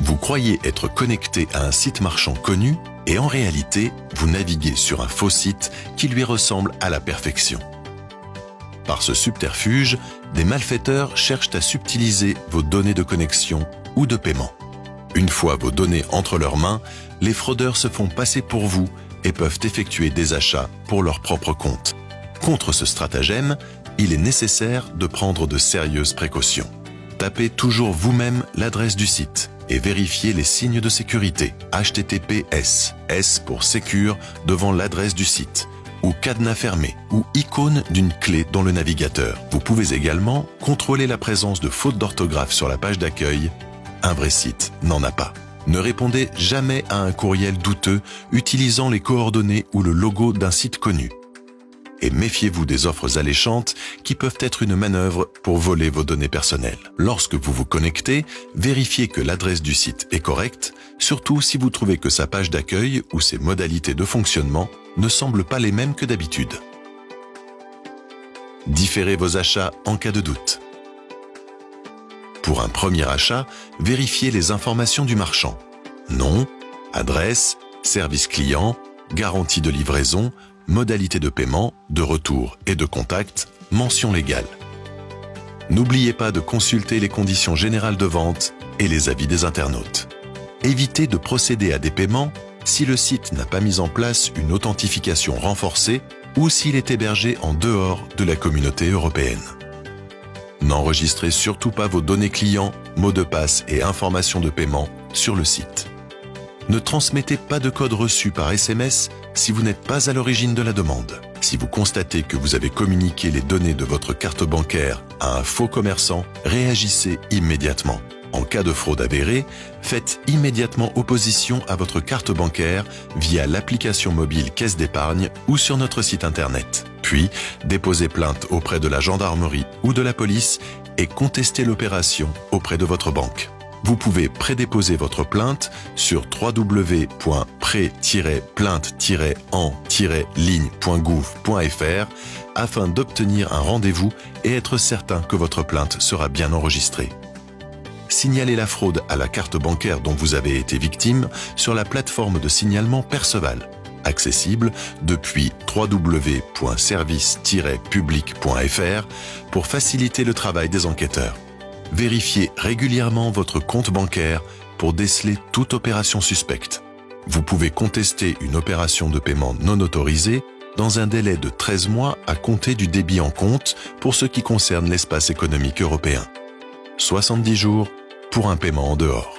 Vous croyez être connecté à un site marchand connu et en réalité, vous naviguez sur un faux site qui lui ressemble à la perfection. Par ce subterfuge, des malfaiteurs cherchent à subtiliser vos données de connexion ou de paiement. Une fois vos données entre leurs mains, les fraudeurs se font passer pour vous et peuvent effectuer des achats pour leur propre compte. Contre ce stratagème, il est nécessaire de prendre de sérieuses précautions. Tapez toujours vous-même l'adresse du site et vérifiez les signes de sécurité HTTPS, S pour Secure devant l'adresse du site, ou cadenas fermé, ou icône d'une clé dans le navigateur. Vous pouvez également contrôler la présence de fautes d'orthographe sur la page d'accueil. Un vrai site n'en a pas. Ne répondez jamais à un courriel douteux utilisant les coordonnées ou le logo d'un site connu. Et méfiez-vous des offres alléchantes qui peuvent être une manœuvre pour voler vos données personnelles. Lorsque vous vous connectez, vérifiez que l'adresse du site est correcte, surtout si vous trouvez que sa page d'accueil ou ses modalités de fonctionnement ne semblent pas les mêmes que d'habitude. Différez vos achats en cas de doute. Pour un premier achat, vérifiez les informations du marchand. Nom, adresse, service client, garantie de livraison, modalité de paiement, de retour et de contact, mention légale. N'oubliez pas de consulter les conditions générales de vente et les avis des internautes. Évitez de procéder à des paiements si le site n'a pas mis en place une authentification renforcée ou s'il est hébergé en dehors de la communauté européenne. N'enregistrez surtout pas vos données clients, mots de passe et informations de paiement sur le site. Ne transmettez pas de code reçu par SMS si vous n'êtes pas à l'origine de la demande. Si vous constatez que vous avez communiqué les données de votre carte bancaire à un faux commerçant, réagissez immédiatement. En cas de fraude avérée, faites immédiatement opposition à votre carte bancaire via l'application mobile Caisse d'épargne ou sur notre site internet. Puis, déposez plainte auprès de la gendarmerie ou de la police et contestez l'opération auprès de votre banque. Vous pouvez prédéposer votre plainte sur www.pré-plainte-en-ligne.gouv.fr afin d'obtenir un rendez-vous et être certain que votre plainte sera bien enregistrée. Signalez la fraude à la carte bancaire dont vous avez été victime sur la plateforme de signalement Perceval, accessible depuis www.service-public.fr pour faciliter le travail des enquêteurs. Vérifiez régulièrement votre compte bancaire pour déceler toute opération suspecte. Vous pouvez contester une opération de paiement non autorisée dans un délai de 13 mois à compter du débit en compte pour ce qui concerne l'espace économique européen. 70 jours pour un paiement en dehors.